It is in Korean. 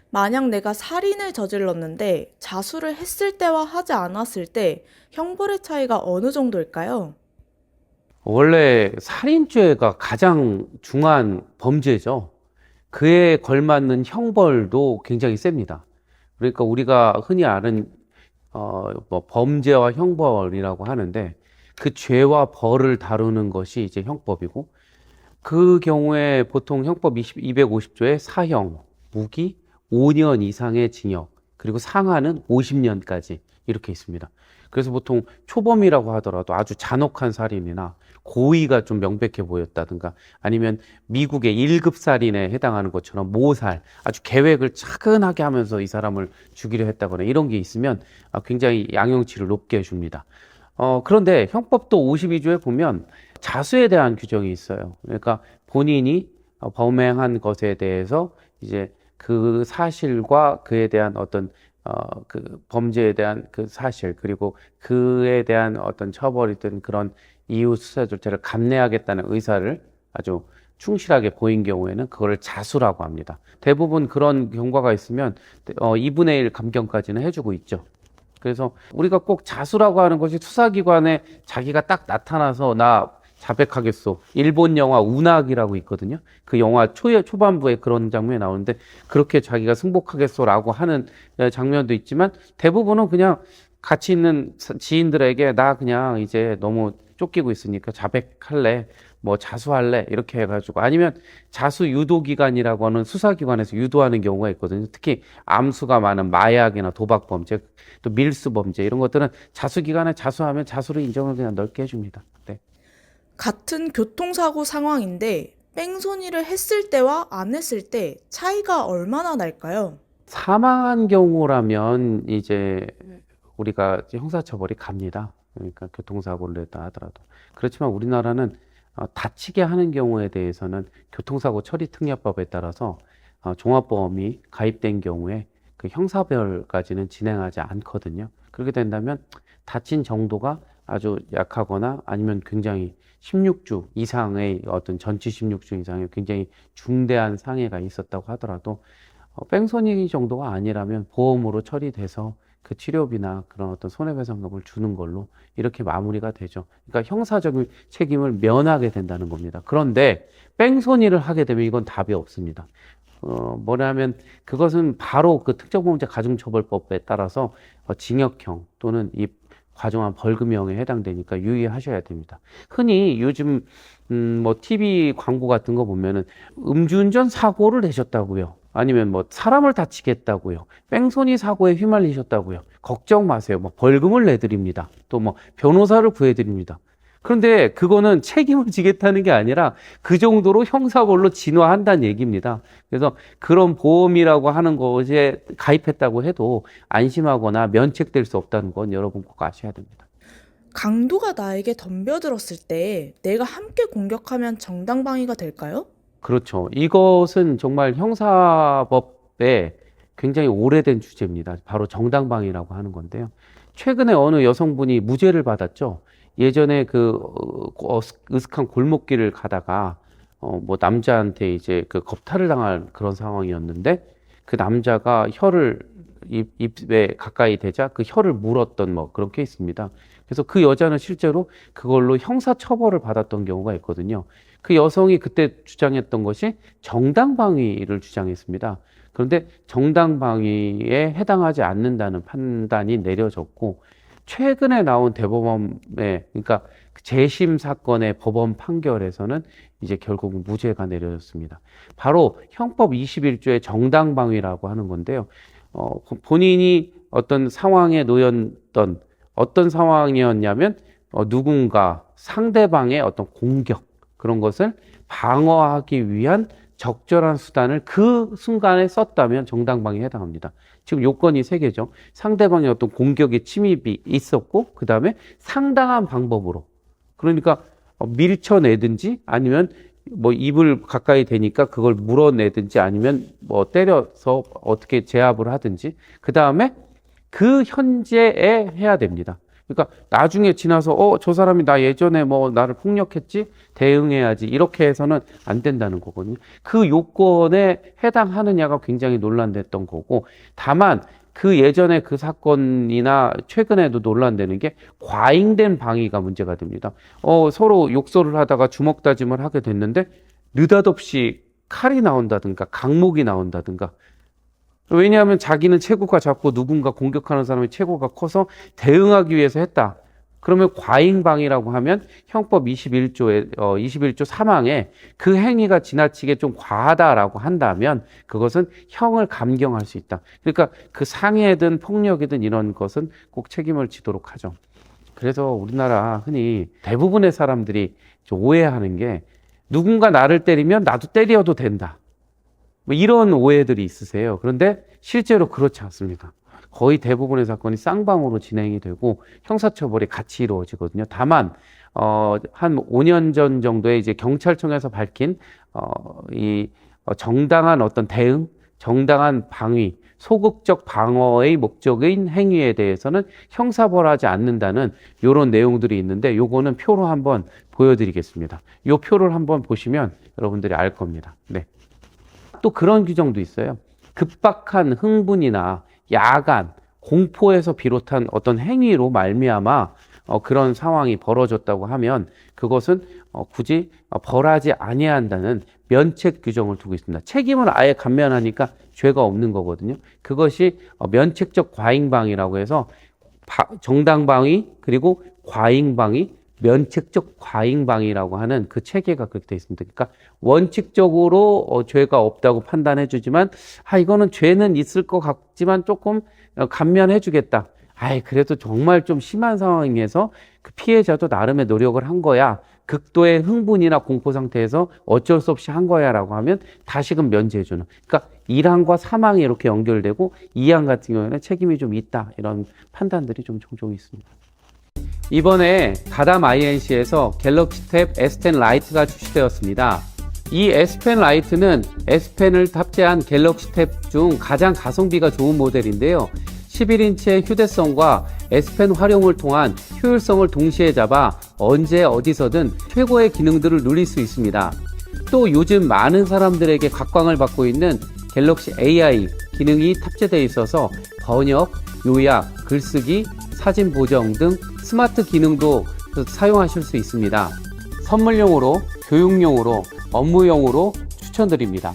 만약 내가 살인을 저질렀는데 자수를 했을 때와 하지 않았을 때 형벌의 차이가 어느 정도일까요? 원래 살인죄가 가장 중한 범죄죠. 그에 걸맞는 형벌도 굉장히 셉니다. 그러니까 우리가 흔히 아는 뭐 범죄와 형벌이라고 하는데 그 죄와 벌을 다루는 것이 이제 형법이고 그 경우에 보통 형법 250조에 사형, 무기, 5년 이상의 징역, 그리고 상하는 50년까지 이렇게 있습니다. 그래서 보통 초범이라고 하더라도 아주 잔혹한 살인이나 고의가 좀 명백해 보였다든가 아니면 미국의 1급 살인에 해당하는 것처럼 모살, 아주 계획을 차근하게 하면서 이 사람을 죽이려 했다거나 이런 게 있으면 굉장히 양형치를 높게 해줍니다. 그런데 형법도 52조에 보면 자수에 대한 규정이 있어요. 그러니까 본인이 범행한 것에 대해서 이제 그 사실과 그에 대한 어떤 그 범죄에 대한 그 사실 그리고 그에 대한 어떤 처벌이든 그런 이후 수사 절차를 감내하겠다는 의사를 아주 충실하게 보인 경우에는 그거를 자수라고 합니다. 대부분 그런 경과가 있으면 2분의 1 감경까지는 해주고 있죠. 그래서 우리가 꼭 자수라고 하는 것이 수사기관에 자기가 딱 나타나서 나 자백하겠소. 일본 영화 운학이라고 있거든요. 그 영화 초반부에 그런 장면이 나오는데 그렇게 자기가 승복하겠소라고 하는 장면도 있지만 대부분은 그냥 같이 있는 지인들에게 나 그냥 이제 너무 쫓기고 있으니까 자백할래. 뭐 자수할래 이렇게 해가지고 아니면 자수 유도 기관이라고 하는 수사기관에서 유도하는 경우가 있거든요. 특히 암수가 많은 마약이나 도박 범죄, 또 밀수 범죄 이런 것들은 자수 기관에 자수하면 자수를 인정을 그냥 넓게 해줍니다. 네. 같은 교통사고 상황인데 뺑소니를 했을 때와 안 했을 때 차이가 얼마나 날까요? 사망한 경우라면 이제 우리가 이제 형사처벌이 갑니다. 그러니까 교통사고를 냈다 하더라도. 그렇지만 우리나라는 다치게 하는 경우에 대해서는 교통사고 처리 특례법에 따라서 종합보험이 가입된 경우에 그 형사별까지는 진행하지 않거든요. 그렇게 된다면 다친 정도가 아주 약하거나 아니면 굉장히 16주 이상의 어떤 전치 16주 이상의 굉장히 중대한 상해가 있었다고 하더라도 뺑소니 정도가 아니라면 보험으로 처리돼서 그 치료비나 그런 어떤 손해배상금을 주는 걸로 이렇게 마무리가 되죠. 그러니까 형사적인 책임을 면하게 된다는 겁니다. 그런데 뺑소니를 하게 되면 이건 답이 없습니다. 뭐냐면 그것은 바로 그 특정범죄 가중처벌법에 따라서 징역형 또는 이 과정한 벌금형에 해당되니까 유의하셔야 됩니다. 흔히 요즘 뭐 TV 광고 같은 거 보면은 음주운전 사고를 내셨다고요. 아니면 뭐 사람을 다치겠다고요. 뺑소니 사고에 휘말리셨다고요. 걱정 마세요. 뭐 벌금을 내드립니다. 또 뭐 변호사를 구해드립니다. 그런데 그거는 책임을 지겠다는 게 아니라 그 정도로 형사벌로 진화한다는 얘기입니다. 그래서 그런 보험이라고 하는 것에 가입했다고 해도 안심하거나 면책될 수 없다는 건 여러분 꼭 아셔야 됩니다. 강도가 나에게 덤벼들었을 때 내가 함께 공격하면 정당방위가 될까요? 그렇죠. 이것은 정말 형사법에 굉장히 오래된 주제입니다. 바로 정당방위라고 하는 건데요. 최근에 어느 여성분이 무죄를 받았죠. 예전에 으슥한 골목길을 가다가 뭐 남자한테 이제 그 겁탈을 당할 그런 상황이었는데 그 남자가 혀를 입에 가까이 대자 그 혀를 물었던 뭐 그런 케이스입니다. 그래서 그 여자는 실제로 그걸로 형사 처벌을 받았던 경우가 있거든요. 그 여성이 그때 주장했던 것이 정당방위를 주장했습니다. 그런데 정당방위에 해당하지 않는다는 판단이 내려졌고 최근에 나온 대법원의 그러니까 재심 사건의 법원 판결에서는 이제 결국 무죄가 내려졌습니다. 바로 형법 21조의 정당방위라고 하는 건데요. 본인이 어떤 상황에 놓였던 어떤 상황이었냐면 누군가 상대방의 어떤 공격 그런 것을 방어하기 위한 적절한 수단을 그 순간에 썼다면 정당방위에 해당합니다. 지금 요건이 세 개죠. 상대방의 어떤 공격의 침입이 있었고 그 다음에 상당한 방법으로 그러니까 밀쳐내든지 아니면 뭐 입을 가까이 대니까 그걸 물어내든지 아니면 뭐 때려서 어떻게 제압을 하든지 그 다음에 그 현재에 해야 됩니다. 그러니까 나중에 지나서 저 사람이 나 예전에 뭐 나를 폭력했지? 대응해야지. 이렇게 해서는 안 된다는 거거든요. 그 요건에 해당하느냐가 굉장히 논란됐던 거고, 다만 그 예전에 그 사건이나 최근에도 논란되는 게 과잉된 방위가 문제가 됩니다. 서로 욕설을 하다가 주먹 다짐을 하게 됐는데 느닷없이 칼이 나온다든가 강목이 나온다든가. 왜냐하면 자기는 체구가 작고 누군가 공격하는 사람의 체구가 커서 대응하기 위해서 했다. 그러면 과잉방위라고 하면 형법 21조 3항에 그 행위가 지나치게 좀 과하다라고 한다면 그것은 형을 감경할 수 있다. 그러니까 그 상해든 폭력이든 이런 것은 꼭 책임을 지도록 하죠. 그래서 우리나라 흔히 대부분의 사람들이 오해하는 게 누군가 나를 때리면 나도 때려도 된다. 뭐 이런 오해들이 있으세요. 그런데 실제로 그렇지 않습니다. 거의 대부분의 사건이 쌍방으로 진행이 되고 형사처벌이 같이 이루어지거든요. 다만 한 5년 전 정도에 이제 경찰청에서 밝힌 정당한 어떤 대응, 정당한 방위, 소극적 방어의 목적인 행위에 대해서는 형사벌하지 않는다는 이런 내용들이 있는데 요거는 표로 한번 보여드리겠습니다. 요 표를 한번 보시면 여러분들이 알 겁니다. 네. 또 그런 규정도 있어요. 급박한 흥분이나 야간, 공포에서 비롯한 어떤 행위로 말미암아 그런 상황이 벌어졌다고 하면 그것은 굳이 벌하지 아니한다는 면책 규정을 두고 있습니다. 책임을 아예 감면하니까 죄가 없는 거거든요. 그것이 면책적 과잉방위라고 해서 정당방위 그리고 과잉방위, 면책적 과잉방위라고 하는 그 체계가 그렇게 되어 있습니다. 그러니까 원칙적으로 죄가 없다고 판단해 주지만 이거는 죄는 있을 것 같지만 조금 감면해 주겠다. 그래도 정말 좀 심한 상황에서 그 피해자도 나름의 노력을 한 거야. 극도의 흥분이나 공포 상태에서 어쩔 수 없이 한 거야 라고 하면 다시금 면제해 주는. 그러니까 1항과 3항이 이렇게 연결되고 2항 같은 경우에는 책임이 좀 있다. 이런 판단들이 좀 종종 있습니다. 이번에 다담 INC에서 갤럭시 탭 S10 라이트가 출시되었습니다. 이 S10 라이트는 S펜을 탑재한 갤럭시 탭 중 가장 가성비가 좋은 모델인데요. 11인치의 휴대성과 S펜 활용을 통한 효율성을 동시에 잡아 언제 어디서든 최고의 기능들을 누릴 수 있습니다. 또 요즘 많은 사람들에게 각광을 받고 있는 갤럭시 AI 기능이 탑재되어 있어서 번역, 요약, 글쓰기, 사진 보정 등 스마트 기능도 사용하실 수 있습니다. 선물용으로, 교육용으로, 업무용으로 추천드립니다.